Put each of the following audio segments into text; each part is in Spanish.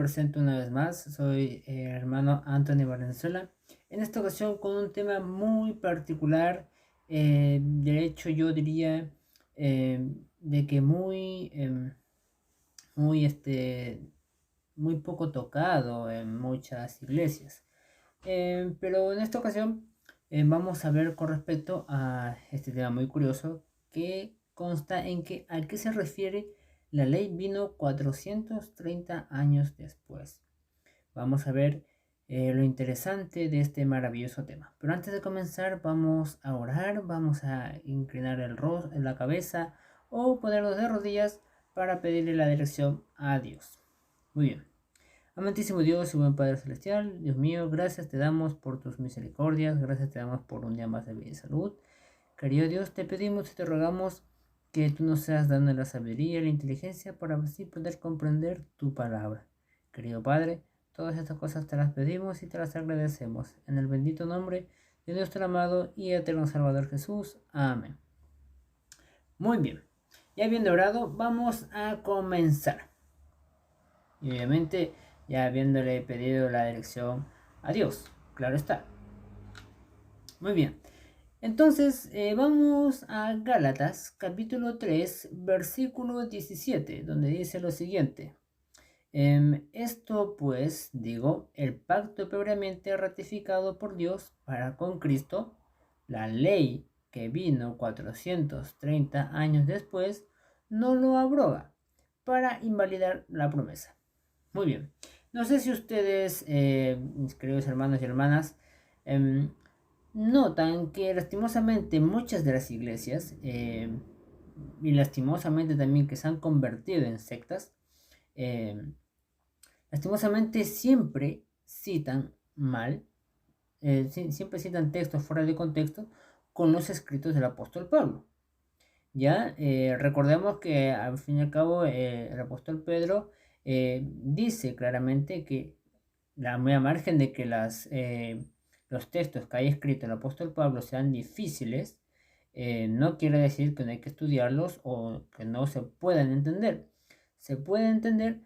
presento una vez más, soy hermano Anthony Valenzuela. En esta ocasión con un tema muy particular, de hecho yo diría de que muy, muy poco tocado en muchas iglesias. Pero en esta ocasión vamos a ver con respecto a este tema muy curioso que consta en que a qué se refiere la ley vino 430 años después. Vamos a ver lo interesante de este maravilloso tema. Pero antes de comenzar vamos a orar, vamos a inclinar la cabeza o ponernos de rodillas para pedirle la dirección a Dios. Muy bien. Amantísimo Dios y buen Padre Celestial, Dios mío, gracias te damos por tus misericordias, gracias te damos por un día más de vida y salud. Querido Dios, te pedimos y te rogamos que tú nos seas dando la sabiduría y la inteligencia para así poder comprender tu palabra. Querido Padre, todas estas cosas te las pedimos y te las agradecemos. En el bendito nombre de nuestro amado y eterno Salvador Jesús. Amén. Muy bien, ya habiendo orado, vamos a comenzar. Y obviamente ya habiéndole pedido la dirección a Dios, claro está. Muy bien, entonces vamos a Gálatas capítulo 3 versículo 17, donde dice lo siguiente: esto pues digo, el pacto previamente ratificado por Dios para con Cristo, la ley que vino 430 años después, no lo abroga para invalidar la promesa. Muy bien. No sé si ustedes, mis queridos hermanos y hermanas, notan que lastimosamente muchas de las iglesias, y lastimosamente también que se han convertido en sectas, lastimosamente siempre citan mal, siempre citan textos fuera de contexto con los escritos del apóstol Pablo. Ya, recordemos que al fin y al cabo el apóstol Pedro dice claramente que muy a margen de que los textos que hay escrito el apóstol Pablo sean difíciles, no quiere decir que no hay que estudiarlos o que no se puedan entender. Se puede entender,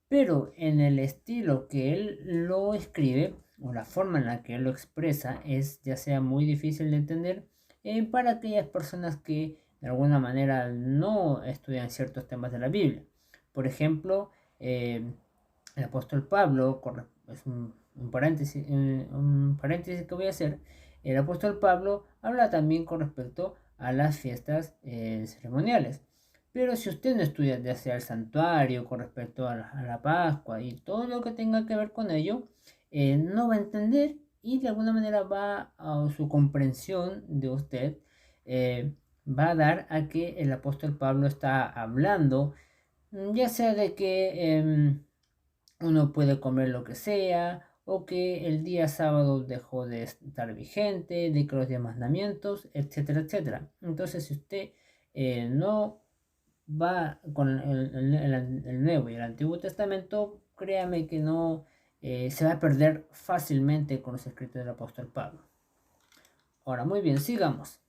pero en el estilo que él lo escribe o la forma en la que él lo expresa es ya sea muy difícil de entender para aquellas personas que de alguna manera no estudian ciertos temas de la Biblia. Por ejemplo, el apóstol Pablo, es un paréntesis que voy a hacer, el apóstol Pablo habla también con respecto a las fiestas ceremoniales. Pero si usted no estudia ya sea el santuario con respecto a la Pascua y todo lo que tenga que ver con ello, no va a entender y de alguna manera va a su comprensión de usted, va a dar a que el apóstol Pablo está hablando, ya sea de que uno puede comer lo que sea, o que el día sábado dejó de estar vigente, de que los 10 mandamientos, etcétera, etcétera. Entonces, si usted no va con el Nuevo y el Antiguo Testamento, créame que no se va a perder fácilmente con los escritos del apóstol Pablo. Ahora, muy bien, sigamos.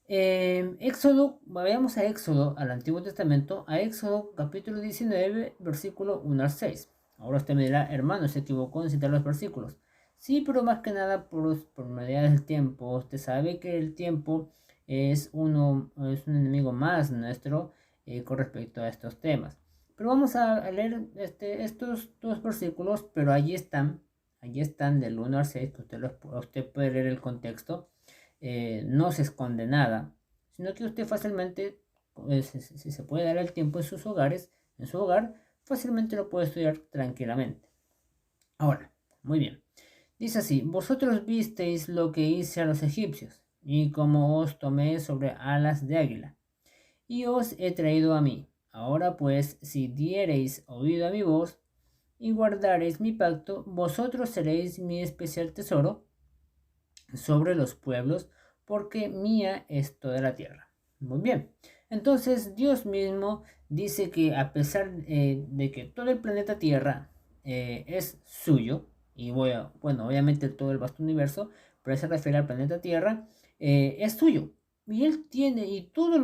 Éxodo, vayamos a Éxodo, al Antiguo Testamento, a Éxodo capítulo 19, versículo 1 al 6. Ahora usted me dirá, hermano, se equivocó en citar los versículos. Sí, pero más que nada por medidas del tiempo. Usted sabe que el tiempo es un enemigo más nuestro con respecto a estos temas. Pero vamos a leer estos dos versículos, pero allí están del 1 al 6, que usted puede leer el contexto. No se esconde nada, sino que usted fácilmente, si se puede dar el tiempo en sus hogares, en su hogar, fácilmente lo puede estudiar tranquilamente. Ahora, muy bien. Dice así: vosotros visteis lo que hice a los egipcios, y cómo os tomé sobre alas de águila, y os he traído a mí. Ahora pues, si diereis oído a mi voz, y guardareis mi pacto, vosotros seréis mi especial tesoro sobre los pueblos, porque mía es toda la tierra. Muy bien. Entonces Dios mismo dice que a pesar de que todo el planeta Tierra es suyo, y bueno, obviamente todo el vasto universo, pero se refiere al planeta Tierra, es suyo. Y él tiene, y todos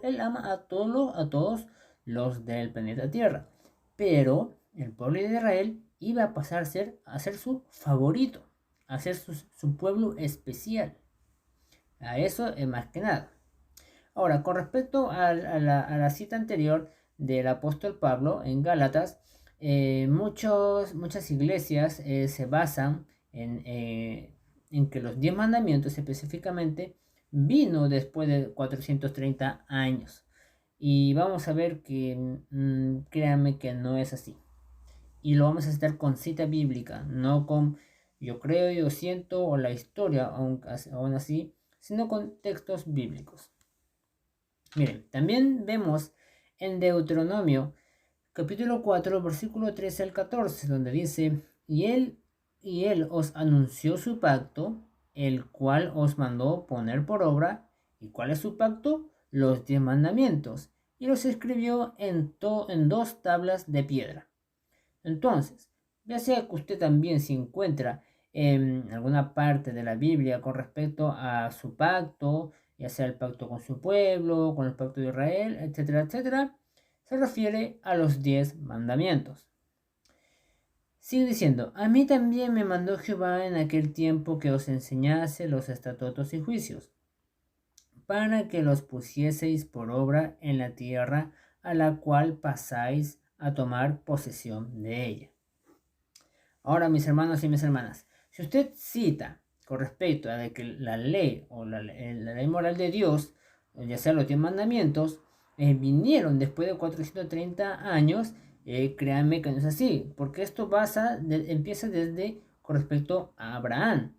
él ama a todos los del planeta Tierra. Pero el pueblo de Israel iba a pasar a ser su favorito, a ser su pueblo especial. A eso es más que nada. Ahora, con respecto a la cita anterior del apóstol Pablo en Gálatas, muchas iglesias se basan en que los 10 mandamientos específicamente vino después de 430 años. Y vamos a ver que, créanme que no es así. Y lo vamos a hacer con cita bíblica, no con yo creo, yo siento o la historia, aún así, sino con textos bíblicos. Miren, también vemos en Deuteronomio capítulo 4, versículo 13 al 14, donde dice, y él os anunció su pacto, el cual os mandó poner por obra. ¿Y cuál es su pacto? Los 10 mandamientos, y los escribió en 2 tablas de piedra. Entonces, ya sea que usted también se encuentra en alguna parte de la Biblia con respecto a su pacto, ya sea el pacto con su pueblo, con el pacto de Israel, etcétera, etcétera, se refiere a los 10 mandamientos. Sigue diciendo, a mí también me mandó Jehová en aquel tiempo que os enseñase los estatutos y juicios, para que los pusieseis por obra en la tierra a la cual pasáis a tomar posesión de ella. Ahora, mis hermanos y mis hermanas, si usted cita con respecto a que la ley o la ley moral de Dios, ya sea los 10 mandamientos, vinieron después de 430 años, créanme que no es así, porque esto empieza desde con respecto a Abraham.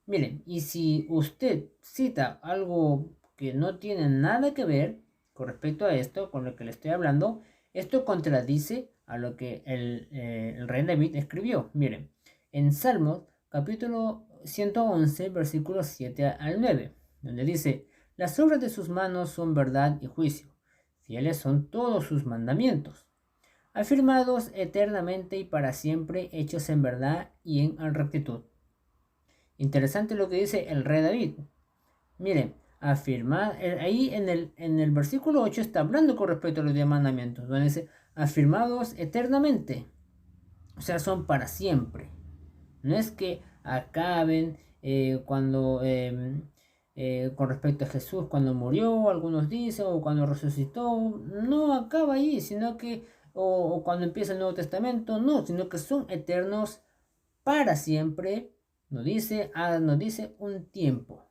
Miren, y si usted cita algo que no tiene nada que ver con respecto a esto, con lo que le estoy hablando, esto contradice a lo que el rey David escribió. Miren, en Salmos capítulo 111, versículos 7 al 9, donde dice, las obras de sus manos son verdad y juicio, fieles son todos sus mandamientos, afirmados eternamente y para siempre, hechos en verdad y en rectitud. Interesante lo que dice el rey David. Miren, ahí en el versículo 8 está hablando con respecto a los 10 mandamientos, donde dice, afirmados eternamente, o sea, son para siempre. No es que acaben cuando, con respecto a Jesús, cuando murió, algunos dicen, o cuando resucitó, no acaba ahí, sino que, o cuando empieza el Nuevo Testamento, no, sino que son eternos para siempre. No dice un tiempo,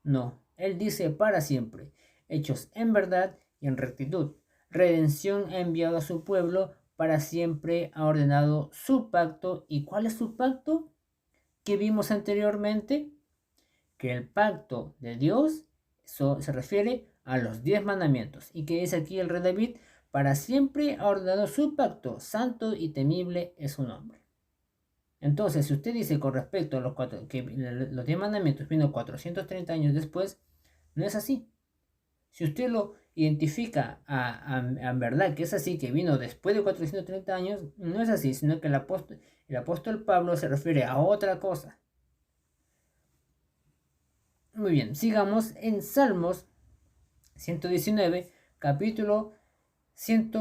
no, él dice para siempre, hechos en verdad y en rectitud. Redención ha enviado a su pueblo, para siempre ha ordenado su pacto. ¿Y cuál es su pacto? Que vimos anteriormente, que el pacto de Dios se refiere a los 10 mandamientos. Y que dice aquí el rey David, para siempre ha ordenado su pacto, santo y temible es su nombre. Entonces, si usted dice con respecto a que los 10 mandamientos vino 430 años después, no es así. Si usted lo identifica a verdad que es así, que vino después de 430 años, no es así, sino que el apóstol Pablo se refiere a otra cosa. Muy bien, sigamos en Salmos 119, capítulo 100,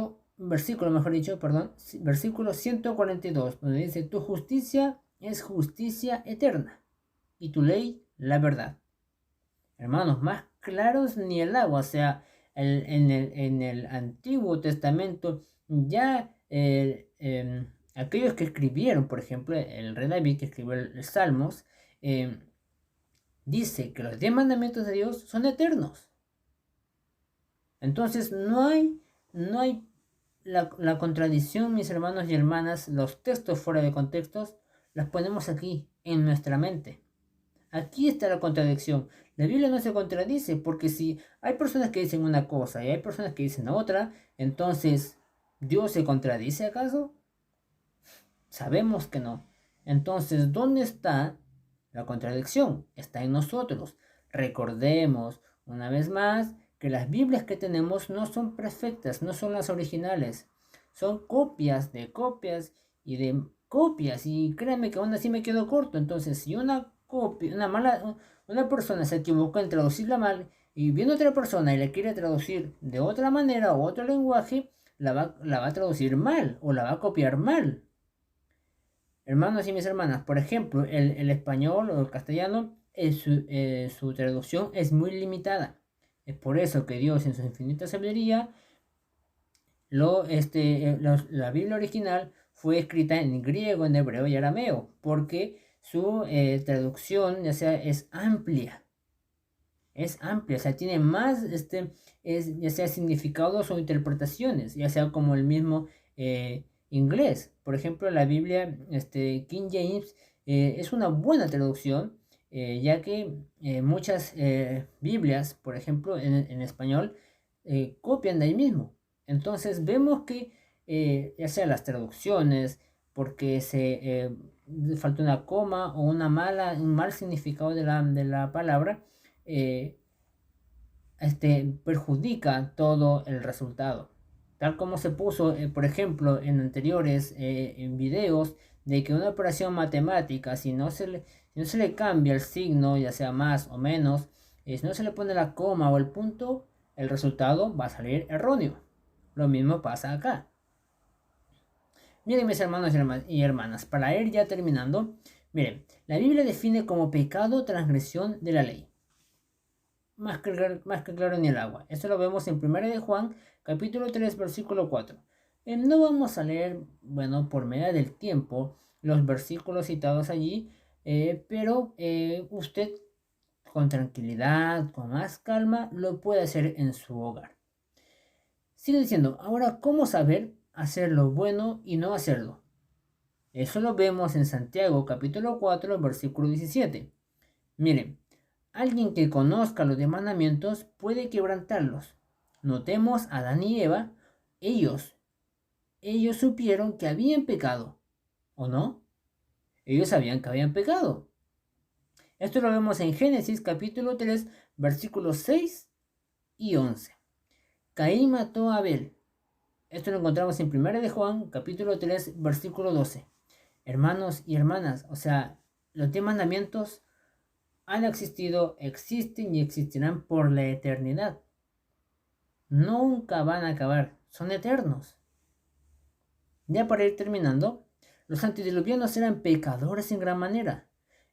versículo 142, donde dice, tu justicia es justicia eterna y tu ley la verdad. Hermanos, más claros ni el agua. O sea, en el Antiguo Testamento ya aquellos que escribieron, por ejemplo, el rey David que escribió el Salmos, dice que los 10 mandamientos de Dios son eternos. Entonces no hay la contradicción, mis hermanos y hermanas. Los textos fuera de contextos los ponemos aquí en nuestra mente. Aquí está la contradicción. La Biblia no se contradice, porque si hay personas que dicen una cosa y hay personas que dicen otra, entonces ¿Dios se contradice acaso? Sabemos que no. Entonces, ¿dónde está la contradicción? Está en nosotros. Recordemos una vez más que las Biblias que tenemos no son perfectas, no son las originales. Son copias de copias y de copias. Y créanme que aún así me quedo corto. Entonces, si una persona se equivocó en traducirla mal y viene otra persona y la quiere traducir de otra manera o otro lenguaje, la va a traducir mal o la va a copiar mal. Hermanos y mis hermanas, por ejemplo, el español o el castellano, su traducción es muy limitada. Es por eso que Dios en su infinita sabiduría, la Biblia original fue escrita en griego, en hebreo y arameo, porque su traducción ya sea es amplia, o sea, tiene más, ya sea significados o interpretaciones, ya sea como el mismo inglés. Por ejemplo, la Biblia, King James, es una buena traducción, ya que muchas Biblias, por ejemplo, en español, copian de ahí mismo. Entonces vemos que ya sea las traducciones, porque falta una coma o un mal significado de la palabra, perjudica todo el resultado. Tal como se puso, por ejemplo, en anteriores en videos, de que una operación matemática, si no se le cambia el signo, ya sea más o menos, si no se le pone la coma o el punto, el resultado va a salir erróneo. Lo mismo pasa acá. Miren, mis hermanos y hermanas, para ir ya terminando, miren, la Biblia define como pecado transgresión de la ley. Más que claro ni el agua. Esto lo vemos en 1 de Juan, capítulo 3, versículo 4. No vamos a leer, bueno, por medida del tiempo, los versículos citados allí, pero usted con tranquilidad, con más calma, lo puede hacer en su hogar. Sigue diciendo, ahora, ¿cómo saber hacer lo bueno y no hacerlo? Eso lo vemos en Santiago, capítulo 4, versículo 17. Miren, alguien que conozca los 10 mandamientos puede quebrantarlos. Notemos a Adán y Eva, ellos supieron que habían pecado, ¿o no? Ellos sabían que habían pecado. Esto lo vemos en Génesis capítulo 3, versículos 6 y 11. Caín mató a Abel. Esto lo encontramos en 1 de Juan capítulo 3, versículo 12. Hermanos y hermanas, o sea, los 10 mandamientos han existido, existen y existirán por la eternidad. Nunca van a acabar, son eternos. Ya para ir terminando, los antediluvianos eran pecadores en gran manera.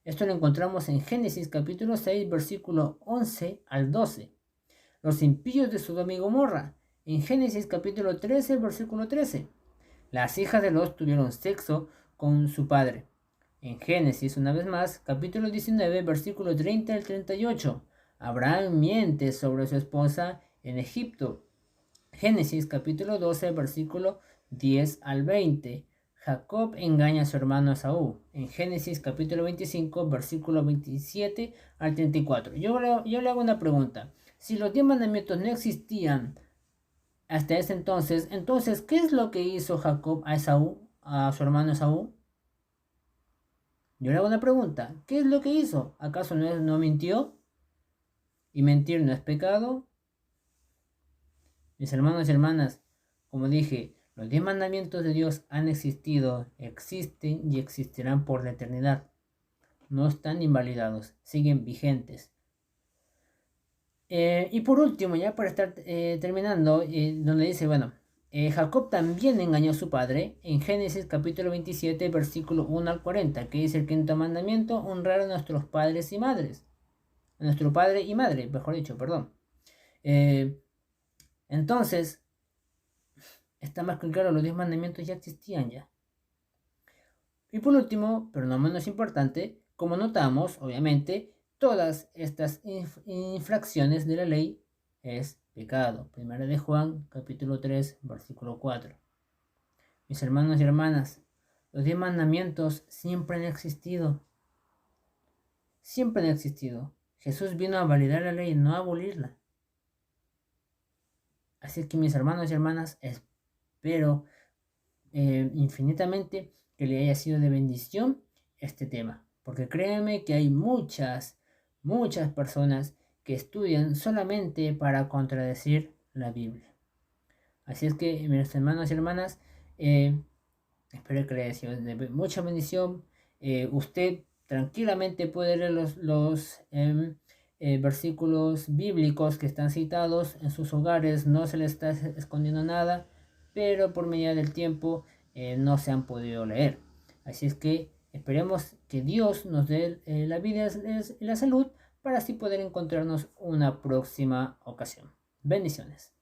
Esto lo encontramos en Génesis capítulo 6, versículo 11 al 12. Los impíos de Sodoma y Gomorra, en Génesis capítulo 13, versículo 13. Las hijas de Lot tuvieron sexo con su padre. En Génesis, una vez más, capítulo 19, versículo 30 al 38. Abraham miente sobre su esposa en Egipto. Génesis, capítulo 12, versículo 10 al 20. Jacob engaña a su hermano Esaú. En Génesis, capítulo 25, versículo 27 al 34. Yo le hago una pregunta. Si los 10 mandamientos no existían hasta ese entonces, ¿qué es lo que hizo Jacob a Esaú, a su hermano Esaú? Yo le hago una pregunta. ¿Qué es lo que hizo? ¿Acaso no mintió? ¿Y mentir no es pecado? Mis hermanos y hermanas, como dije, los 10 mandamientos de Dios han existido, existen y existirán por la eternidad. No están invalidados, siguen vigentes. Y por último, ya para estar terminando, donde dice, bueno, Jacob también engañó a su padre en Génesis capítulo 27, versículo 1 al 40, que dice el quinto mandamiento, honrar a nuestros padres y madres. A nuestro padre y madre, mejor dicho, perdón. Entonces, está más que claro, los 10 mandamientos ya existían ya. Y por último, pero no menos importante, como notamos, obviamente, todas estas infracciones de la ley es pecado. Primera de Juan, capítulo 3, versículo 4. Mis hermanos y hermanas, los 10 mandamientos siempre han existido. Siempre han existido. Jesús vino a validar la ley, no a abolirla. Así que mis hermanos y hermanas, espero infinitamente que le haya sido de bendición este tema. Porque créanme que hay muchas personas que estudian solamente para contradecir la Biblia. Así es que, mis hermanos y hermanas, espero que le haya sido de mucha bendición. Usted tranquilamente puede leer los versículos bíblicos que están citados en sus hogares, no se le está escondiendo nada. pero por medida del tiempo no se han podido leer. Así es que esperemos que Dios nos dé la vida y la salud para así poder encontrarnos una próxima ocasión. Bendiciones.